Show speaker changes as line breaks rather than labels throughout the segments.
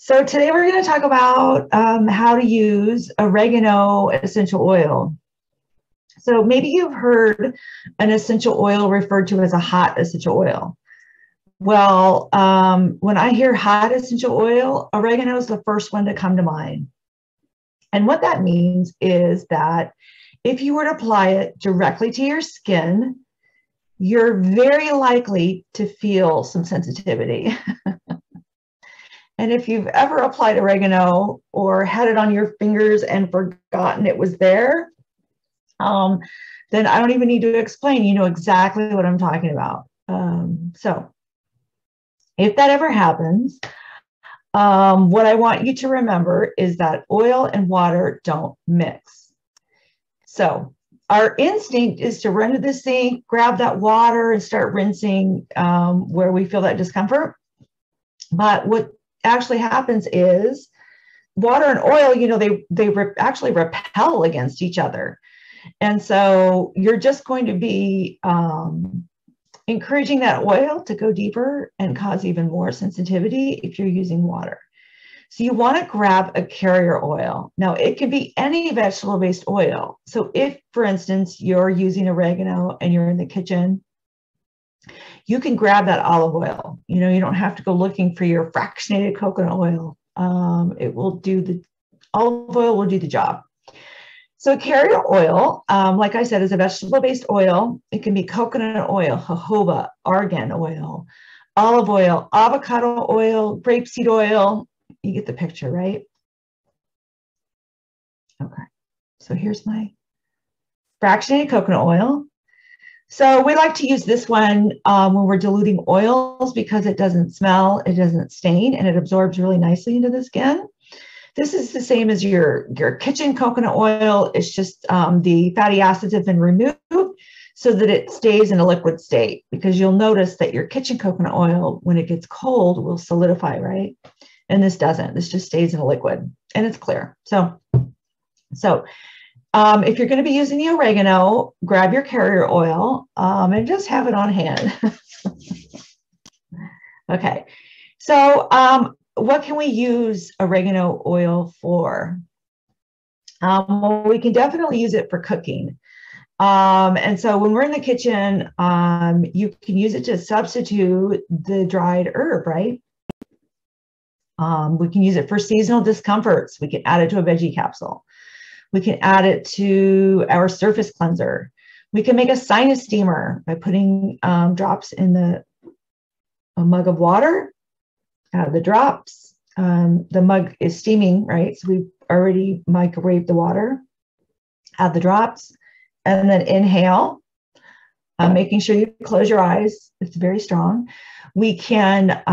So today we're going to talk about how to use oregano essential oil. So maybe you've heard an essential oil referred to as a hot essential oil. Well, when I hear hot essential oil, oregano is the first one to come to mind. And what that means is that if you were to apply it directly to your skin, you're very likely to feel some sensitivity. And if you've ever applied oregano or had it on your fingers and forgotten it was there, then I don't even need to explain. You know exactly what I'm talking about. So if that ever happens, what I want you to remember is that oil and water don't mix. So our instinct is to run to the sink, grab that water and start rinsing where we feel that discomfort. But what actually happens is water and oil, you know, they actually repel against each other. And so you're just going to be encouraging that oil to go deeper and cause even more sensitivity if you're using water. So you want to grab a carrier oil. Now it can be any vegetable-based oil. So if, for instance, you're using oregano and you're in the kitchen, you can grab that olive oil. You know, you don't have to go looking for your fractionated coconut oil. Olive oil will do the job. So carrier oil, like I said, is a vegetable-based oil. It can be coconut oil, jojoba, argan oil, olive oil, avocado oil, grapeseed oil. You get the picture, right? Okay, so here's my fractionated coconut oil. So we like to use this one when we're diluting oils because it doesn't smell, it doesn't stain, and it absorbs really nicely into the skin. This is the same as your kitchen coconut oil. It's just the fatty acids have been removed so that it stays in a liquid state, because you'll notice that your kitchen coconut oil, when it gets cold, will solidify, right? And this doesn't. This just stays in a liquid and it's clear. So if you're going to be using the oregano, grab your carrier oil and just have it on hand. Okay, so what can we use oregano oil for? Well, we can definitely use it for cooking. And so when we're in the kitchen, you can use it to substitute the dried herb, right? We can use it for seasonal discomforts. We can add it to a veggie capsule. We can add it to our surface cleanser. We can make a sinus steamer by putting drops in a mug of water, add the drops. The mug is steaming, right? So we've already microwaved the water, add the drops, and then inhale, making sure you close your eyes. It's very strong. We can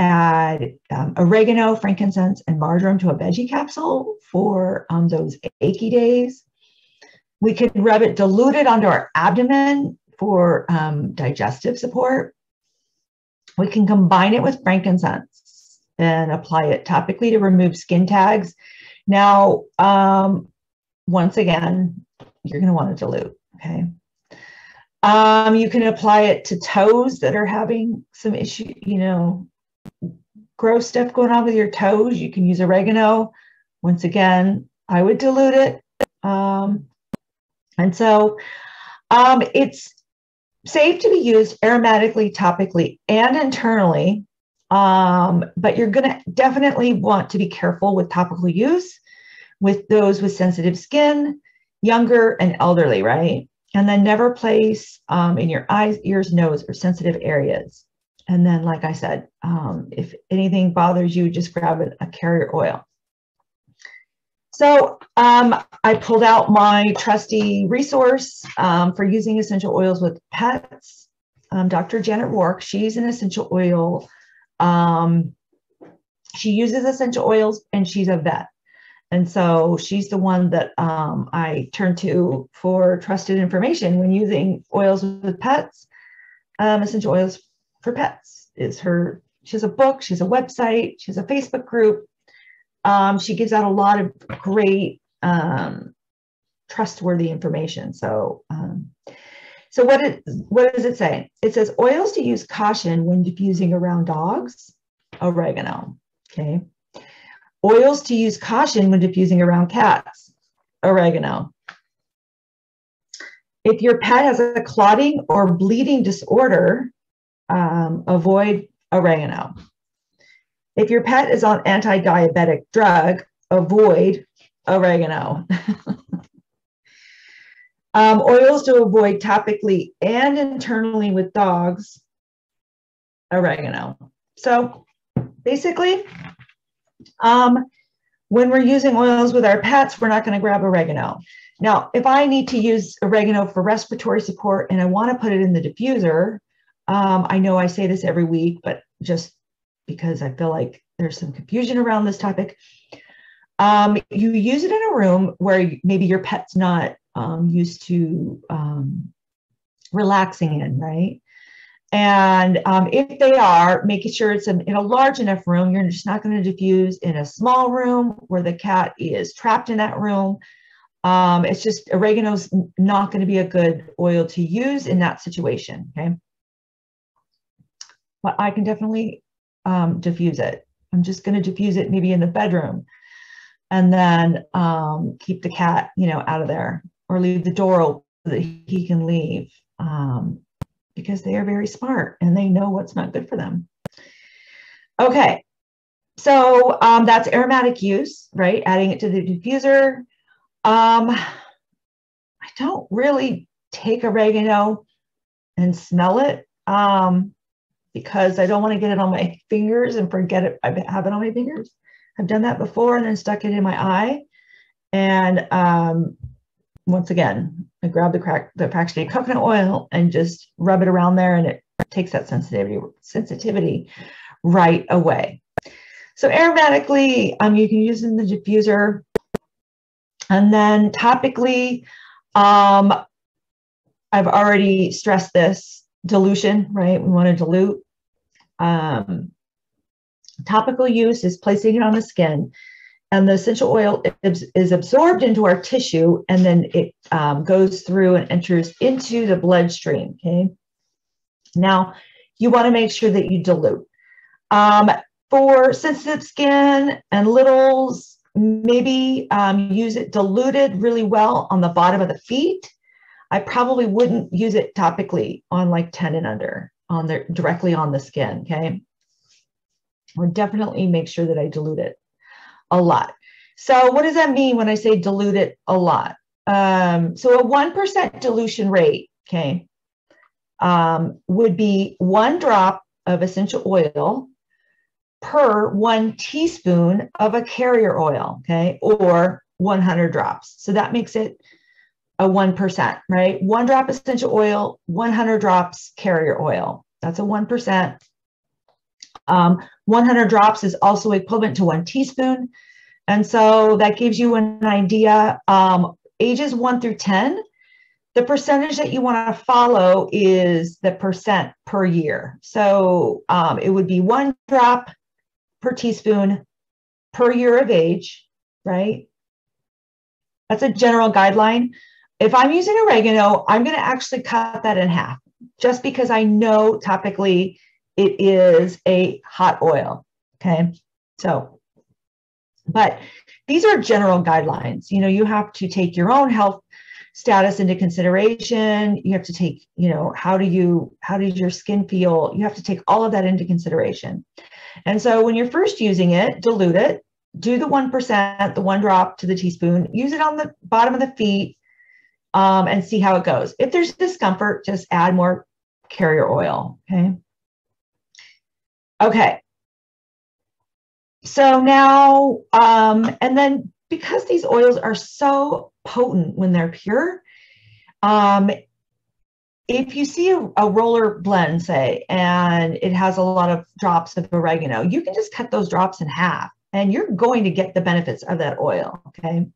add oregano, frankincense, and marjoram to a veggie capsule for those achy days. We could rub it diluted onto our abdomen for digestive support. We can combine it with frankincense and apply it topically to remove skin tags. Now, once again, you're going to want to dilute, okay? You can apply it to toes that are having some issue, you know, gross stuff going on with your toes. You can use oregano. Once again, I would dilute it. And so it's safe to be used aromatically, topically, and internally. But you're going to definitely want to be careful with topical use with those with sensitive skin, younger and elderly, right? And then never place in your eyes, ears, nose, or sensitive areas. And then, like I said, if anything bothers you, just grab a carrier oil. So I pulled out my trusty resource for using essential oils with pets. Dr. Janet Rourke, she's an essential oil. She uses essential oils and she's a vet. And so she's the one that I turn to for trusted information when using oils with pets. Essential oils for pets is her. She has a book, she has a website, she has a Facebook group. She gives out a lot of great trustworthy information. So what does it say? It says oils to use caution when diffusing around dogs, oregano. Okay. Oils to use caution when diffusing around cats. Oregano. If your pet has a clotting or bleeding disorder, avoid oregano. If your pet is on anti-diabetic drug, avoid oregano. Oils to avoid topically and internally with dogs, oregano. So basically, when we're using oils with our pets, we're not going to grab oregano. Now, if I need to use oregano for respiratory support and I want to put it in the diffuser, I know I say this every week, but just because I feel like there's some confusion around this topic, you use it in a room where maybe your pet's not used to relaxing in, right? And if they are, making sure it's in a large enough room. You're just not going to diffuse in a small room where the cat is trapped in that room. It's just oregano's not going to be a good oil to use in that situation, okay? But I can definitely diffuse it. I'm just going to diffuse it maybe in the bedroom and then keep the cat, out of there, or leave the door open so that he can leave. Because they are very smart and they know what's not good for them. Okay, so that's aromatic use, right? Adding it to the diffuser. I don't really take oregano and smell it because I don't want to get it on my fingers and forget it. I have it on my fingers. I've done that before and then stuck it in my eye. And once again, I grab the fractionated coconut oil and just rub it around there, and it takes that sensitivity right away. So aromatically, you can use it in the diffuser. And then topically, I've already stressed this, dilution, right? We want to dilute. Topical use is placing it on the skin, and the essential oil is absorbed into our tissue, and then it goes through and enters into the bloodstream, okay? Now, you want to make sure that you dilute. For sensitive skin and littles, maybe use it diluted really well on the bottom of the feet. I probably wouldn't use it topically on like 10 and under, directly on the skin, okay? Or definitely make sure that I dilute it a lot. So what does that mean when I say dilute it a lot? So a 1% dilution rate, okay, would be 1 drop of essential oil per 1 teaspoon of a carrier oil, okay, or 100 drops. So that makes it a 1%, right? 1 drop essential oil, 100 drops carrier oil. That's a 1%. 100 drops is also equivalent to 1 teaspoon. And so that gives you an idea. Ages 1 through 10, the percentage that you want to follow is the percent per year. So it would be 1 drop per teaspoon per year of age, right? That's a general guideline. If I'm using oregano, I'm going to actually cut that in half, just because I know topically it is a hot oil, okay? So, but these are general guidelines. You have to take your own health status into consideration. You have to take, how does your skin feel? You have to take all of that into consideration. And so when you're first using it, dilute it, do the 1%, the 1 drop to the teaspoon, use it on the bottom of the feet, and see how it goes. If there's discomfort, just add more carrier oil, okay? Okay. So now, and then because these oils are so potent when they're pure, if you see a roller blend, say, and it has a lot of drops of oregano, you can just cut those drops in half and you're going to get the benefits of that oil, okay?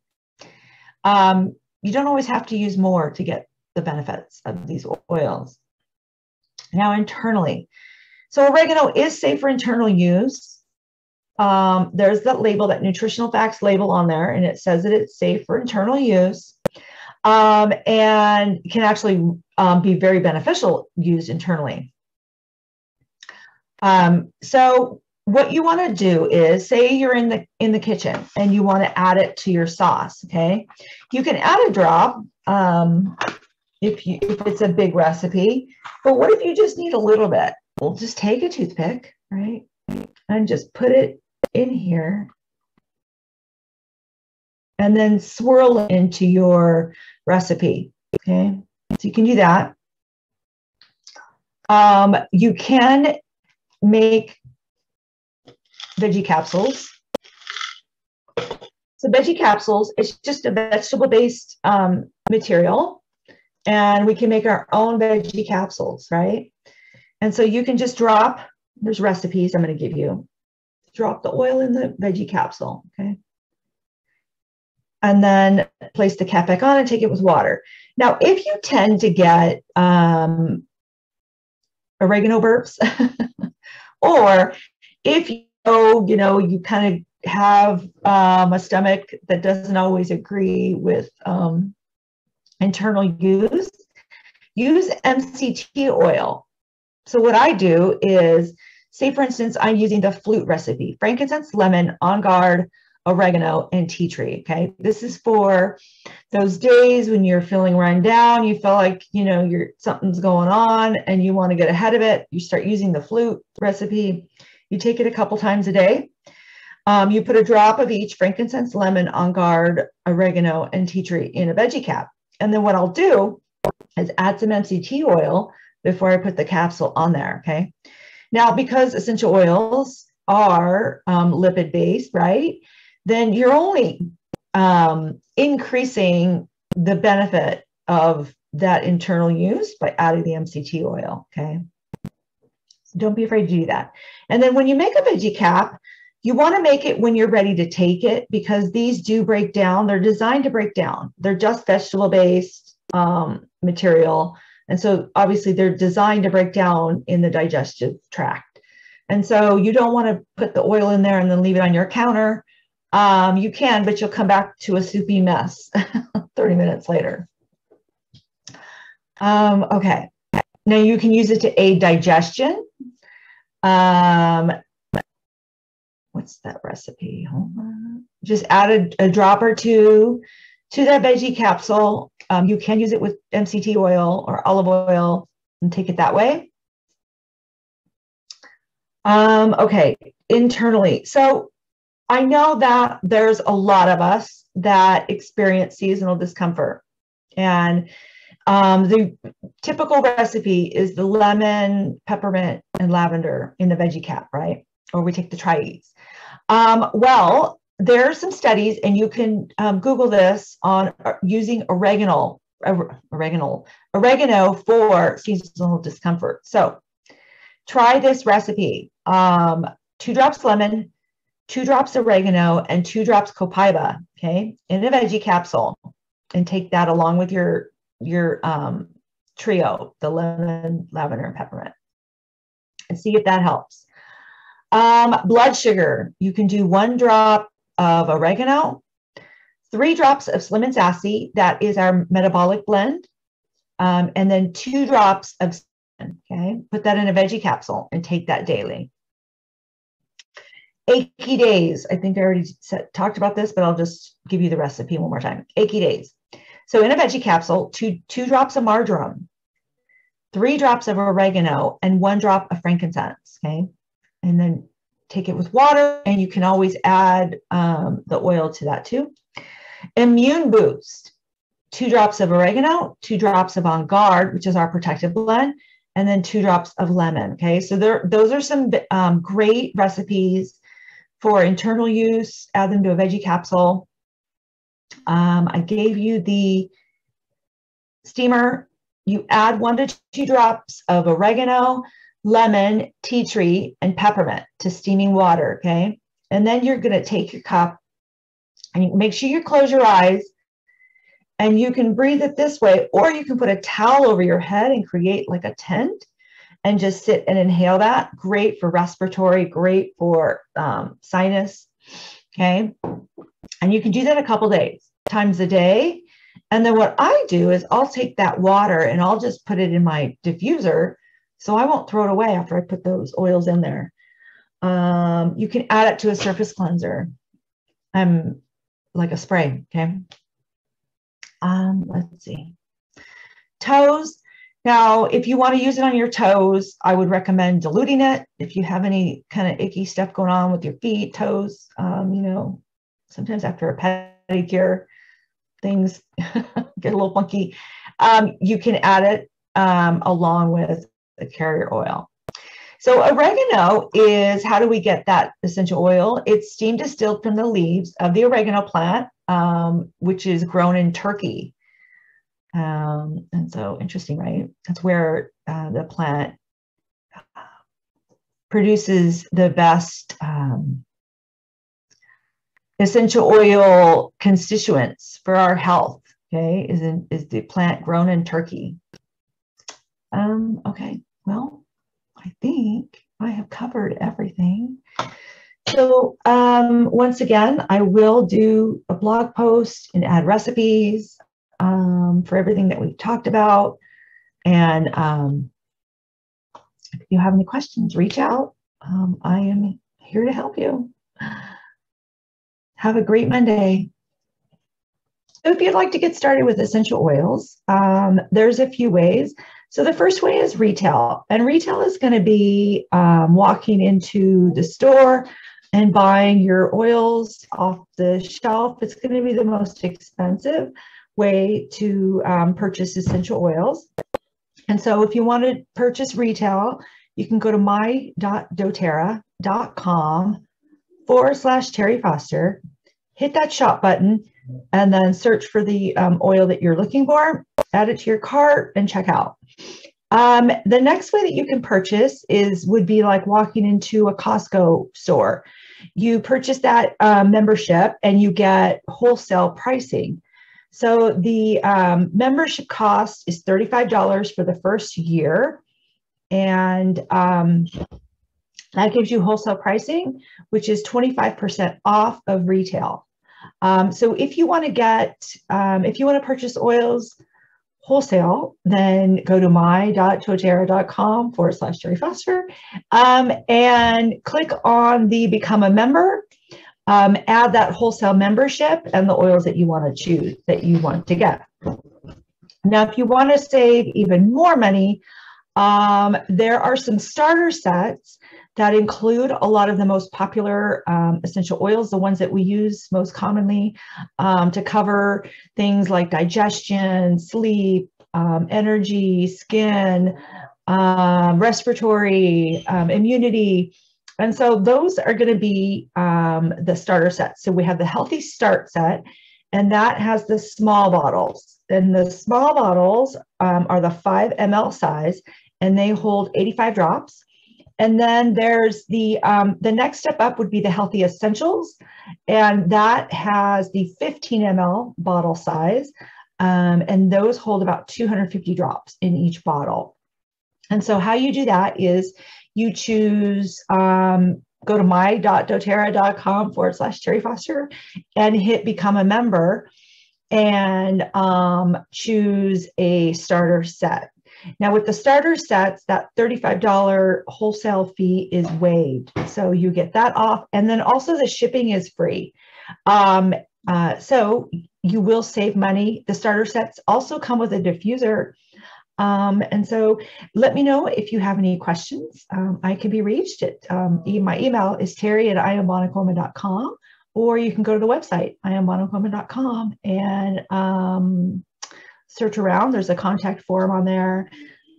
You don't always have to use more to get the benefits of these oils. Now, internally. So oregano is safe for internal use. There's that label, that nutritional facts label on there, and it says that it's safe for internal use, and can actually be very beneficial used internally. So what you want to do is, say you're in the kitchen and you want to add it to your sauce. Okay, you can add a drop if it's a big recipe. But what if you just need a little bit? Well, just take a toothpick, right, and just put it in here, and then swirl it into your recipe. Okay, so you can do that. You can make veggie capsules. So veggie capsules, it's just a vegetable-based material, and we can make our own veggie capsules, right? And so you can just drop, there's recipes I'm going to give you. Drop the oil in the veggie capsule, okay? And then place the cap back on and take it with water. Now, if you tend to get oregano burps, or if you kind of have a stomach that doesn't always agree with internal use MCT oil. So what I do is, say for instance, I'm using the flute recipe: frankincense, lemon, on guard, oregano, and tea tree. Okay, this is for those days when you're feeling run down, you feel like something's going on and you want to get ahead of it. You start using the flute recipe. You take it a couple times a day. You put a drop of each: frankincense, lemon, on guard, oregano, and tea tree in a veggie cap. And then what I'll do is add some MCT oil before I put the capsule on there. Okay. Now, because essential oils are lipid based, right? Then you're only increasing the benefit of that internal use by adding the MCT oil. Okay. So don't be afraid to do that. And then when you make a veggie cap, you want to make it when you're ready to take it, because these do break down. They're designed to break down. They're just vegetable-based material. And so obviously they're designed to break down in the digestive tract. And so you don't want to put the oil in there and then leave it on your counter. You can, but you'll come back to a soupy mess 30 minutes later. Okay. Now you can use it to aid digestion. What's that recipe? Hold on. Just add a drop or two to that veggie capsule. You can use it with MCT oil or olive oil and take it that way. Okay, internally. So I know that there's a lot of us that experience seasonal discomfort. And the typical recipe is the lemon, peppermint, and lavender in the veggie cap, right? Or we take the tri-eats. Well, there are some studies, and you can Google this on using oregano for seasonal discomfort. So try this recipe: 2 drops lemon, 2 drops oregano, and 2 drops copaiba, okay, in a veggie capsule, and take that along with your trio, the lemon, lavender, and peppermint, and see if that helps. Blood sugar, you can do 1 drop of oregano, 3 drops of slim and sassy, that is our metabolic blend, and then 2 drops of cinnamon, okay? Put that in a veggie capsule and take that daily. Achy days, I think I already talked about this, but I'll just give you the recipe one more time. Achy days. So in a veggie capsule, 2 drops of marjoram, 3 drops of oregano, and 1 drop of frankincense, okay? And then take it with water, and you can always add the oil to that too. Immune boost: 2 drops of oregano, 2 drops of On Guard, which is our protective blend, and then 2 drops of lemon. Okay, so those are some great recipes for internal use. Add them to a veggie capsule. I gave you the steamer. You add 1 to 2 drops of oregano, lemon, tea tree, and peppermint to steaming water, okay? And then you're going to take your cup, and you make sure you close your eyes, and you can breathe it this way, or you can put a towel over your head and create like a tent and just sit and inhale that. Great for respiratory, great for sinus, okay? And you can do that a couple times a day. And then what I do is I'll take that water and I'll just put it in my diffuser, so I won't throw it away after I put those oils in there. You can add it to a surface cleanser, like a spray, okay? Let's see. Toes. Now, if you want to use it on your toes, I would recommend diluting it. If you have any kind of icky stuff going on with your feet, toes, you know, sometimes after a pedicure, things get a little funky. You can add it along with the carrier oil. So oregano is, how do we get that essential oil? It's steam distilled from the leaves of the oregano plant, which is grown in Turkey. And so interesting, right? That's where the plant produces the best essential oil constituents for our health. Okay, is the plant grown in Turkey? Okay, well, I think I have covered everything. So once again, I will do a blog post and add recipes for everything that we've talked about. And if you have any questions, reach out. I am here to help you. Have a great Monday. So if you'd like to get started with essential oils, there's a few ways. So the first way is retail. And retail is going to be walking into the store and buying your oils off the shelf. It's going to be the most expensive way to purchase essential oils. And so if you want to purchase retail, you can go to my.doterra.com/Terry Foster, hit that shop button, and then search for the oil that you're looking for, add it to your cart, and check out. The next way that you can purchase would be like walking into a Costco store. You purchase that membership and you get wholesale pricing. So the membership cost is $35 for the first year. And that gives you wholesale pricing, which is 25% off of retail. So if you want to purchase oils wholesale, then go to my.doterra.com/Terry Foster and click on the Become a Member. Add that wholesale membership and the oils that you want to choose, that you want to get. Now, if you want to save even more money, there are some starter sets that include a lot of the most popular essential oils, the ones that we use most commonly to cover things like digestion, sleep, energy, skin, respiratory, immunity. And so those are going to be the starter sets. So we have the Healthy Start set, and that has the small bottles. And the small bottles are the 5 ml size, and they hold 85 drops. And then there's the next step up would be the Healthy Essentials, and that has the 15 ml bottle size, and those hold about 250 drops in each bottle. And so how you do that is you choose, go to my.doterra.com/Terry Foster and hit Become a Member and choose a starter set. Now with the starter sets, that $35 wholesale fee is waived. So you get that off. And then also the shipping is free. So you will save money. The starter sets also come with a diffuser. And so let me know if you have any questions. I can be reached at, my email is terry@iambonacoma.com, or you can go to the website, iambonacoma.com, and search around. There's a contact form on there.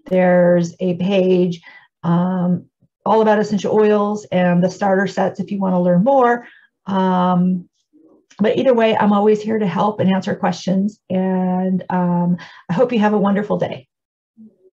There's a page all about essential oils and the starter sets if you want to learn more. But either way, I'm always here to help and answer questions. And I hope you have a wonderful day.